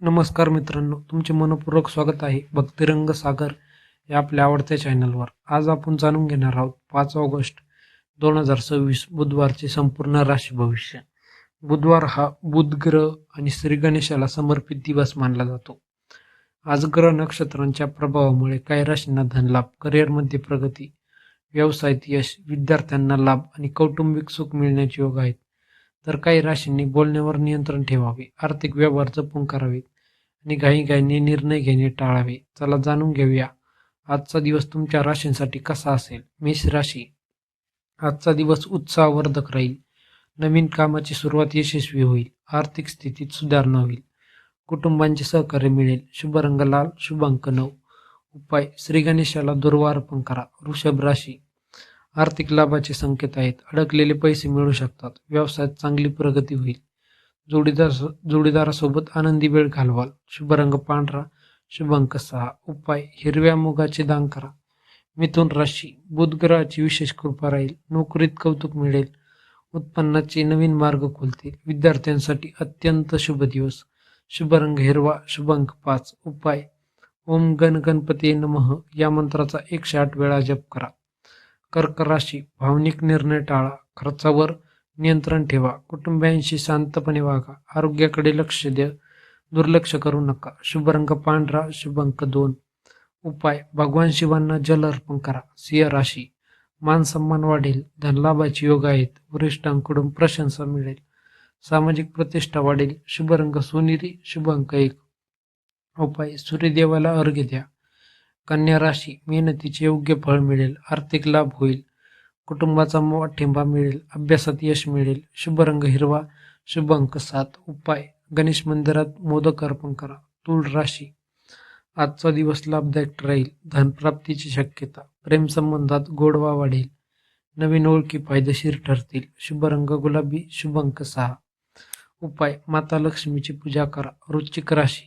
नमस्कार मित्रांनो, तुमचे मनपूर्वक स्वागत आहे भक्तिरंग सागर या आपल्या आवडत्या चॅनलवर. आज आपण जाणून घेणार आहोत 5 ऑगस्ट 2026 बुधवारचे संपूर्ण राशी भविष्य. बुधवार हा बुध ग्रह आणि श्री गणेशाला समर्पित दिवस मानला जातो. आज ग्रह नक्षत्रांच्या प्रभावामुळे काही राशींना धनलाभ, करिअरमध्ये प्रगती, व्यवसायात यश, विद्यार्थ्यांना लाभ आणि कौटुंबिक सुख मिळण्याचे योग आहेत. तर काही राशींनी बोलण्यावर नियंत्रण ठेवावे, आर्थिक व्यवहार जपून करावेत आणि घाईघाईने निर्णय घेणे टाळावे. चला जाणून घेऊया आजचा दिवस तुमच्या राशींसाठी कसा असेल. मेष राशी, आजचा दिवस उत्साहवर्धक राहील. नवीन कामाची सुरुवात यशस्वी होईल. आर्थिक स्थितीत सुधारणा होईल. कुटुंबांचे सहकार्य मिळेल. शुभ रंग लाल, शुभ अंक 9. उपाय, श्री गणेशाला दुर्वा अर्पण करा. वृषभ राशी, आर्थिक लाभाचे संकेत आहेत. अडकलेले पैसे मिळू शकतात. व्यवसायात चांगली प्रगती होईल. जोडीदारासोबत आनंदी वेळ घालवाल. शुभ रंग पांढरा, शुभ अंक 6. उपाय, हिरव्या मुगाचे दान करा. मिथुन राशी, बुध ग्रहाची विशेष कृपा राहील. नोकरीत कौतुक मिळेल. उत्पन्नाचे नवीन मार्ग खुलतील. विद्यार्थ्यांसाठी अत्यंत शुभ दिवस. शुभ रंग हिरवा, शुभ अंक 5. उपाय, ओम गण गणपती नमः या मंत्राचा 108 वेळा जप करा. कर्क राशी, भावनिक निर्णय टाळा. खर्चावर नियंत्रण ठेवा. कुटुंबियांशी शांतपणे वागा. आरोग्याकडे लक्ष द्या, दुर्लक्ष करू नका. शुभ रंग पांढरा, शुभ अंक 2. उपाय, भगवान शिवांना जल अर्पण करा. सिंह राशी, मान सन्मान वाढेल. धनलाभाचे योग आहेत. वरिष्ठांकडून प्रशंसा मिळेल. सामाजिक प्रतिष्ठा वाढेल. शुभ रंग सोनेरी, शुभ अंक 1. उपाय, सूर्यदेवाला अर्घ्य द्या. कन्या राशी, मेहनतीचे योग्य फळ मिळेल. आर्थिक लाभ होईल. कुटुंबाचा पाठिंबा मिळेल. अभ्यासात यश मिळेल. शुभ रंग हिरवा, शुभ अंक 7. उपाय, गणेश मंदिरात मोदक अर्पण करा. तुळ राशी, आजचा दिवस लाभदायक राहील. धनप्राप्तीची शक्यता. प्रेमसंबंधात गोडवा वाढेल. नवीन ओळखी फायदेशीर ठरतील. शुभ रंग गुलाबी, शुभ अंक 6. उपाय, माता लक्ष्मीची पूजा करा. वृश्चिक राशी,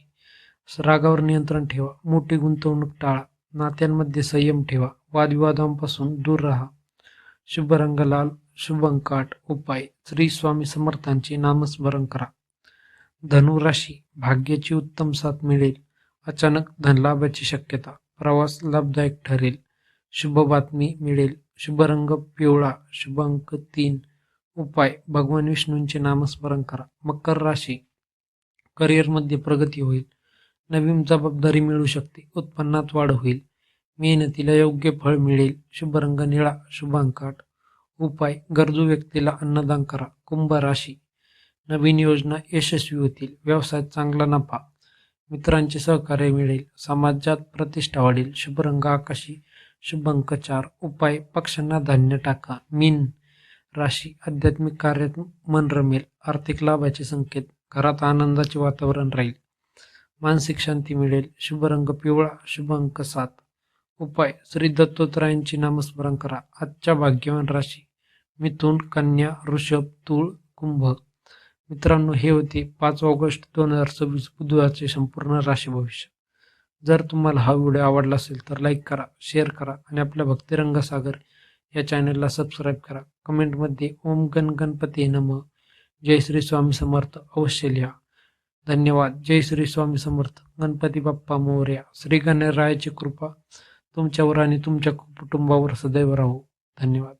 रागावर नियंत्रण ठेवा. मोठी गुंतवणूक टाळा. नात्यांमध्ये संयम ठेवा. वादविवादांपासून दूर राहा. शुभ रंग लाल, शुभ अंक 8. उपाय, श्री स्वामी समर्थांचे नामस्मरण करा. धनु राशी, भाग्याची उत्तम साथ मिळेल. अचानक धनलाभाची शक्यता. प्रवास लाभदायक ठरेल. शुभ बातमी मिळेल. शुभ रंग पिवळा, शुभ अंक 3. उपाय, भगवान विष्णूंचे नामस्मरण करा. मकर राशी, करिअरमध्ये प्रगती होईल. नवीन जबाबदारी मिळू शकते. उत्पन्नात वाढ होईल. मेहनतीला योग्य फळ मिळेल. शुभ रंग निळा, शुभ अंक 8. उपाय, गरजू व्यक्तीला अन्नदान करा. कुंभ राशी, नवीन योजना यशस्वी होतील. व्यवसायात चांगला नफा. मित्रांचे सहकार्य मिळेल. समाजात प्रतिष्ठा वाढेल. शुभ रंग आकाशी, शुभ अंक 4. उपाय, पक्ष्यांना धान्य टाका. मीन राशी, आध्यात्मिक कार्यात मन रमेल. आर्थिक लाभाचे संकेत. घरात आनंदाचे वातावरण राहील. मानसिक शांती मिळेल. शुभ रंग पिवळा, शुभ अंक 7. उपाय, श्री दत्तात्रयांचे नामस्मरण करा. आजच्या भाग्यवान राशी मिथुन, कन्या, वृषभ, तूळ, कुंभ. मित्रांनो, हे होते 5 ऑगस्ट 2026 बुधवारचे संपूर्ण राशी भविष्य. जर तुम्हाला हा व्हिडिओ आवडला असेल तर लाईक करा, शेअर करा आणि आपल्या भक्तिरंग सागर या चॅनलला सबस्क्राईब करा. कमेंटमध्ये ओम गण गणपती नमः, जय श्री स्वामी समर्थ अवश्य लिहा. धन्यवाद. जय श्री स्वामी समर्थ. गणपती बाप्पा मोरया. श्री गणरायाची कृपा तुमच्यावर आणि तुमच्या कुटुंबावर सदैव राहो. धन्यवाद.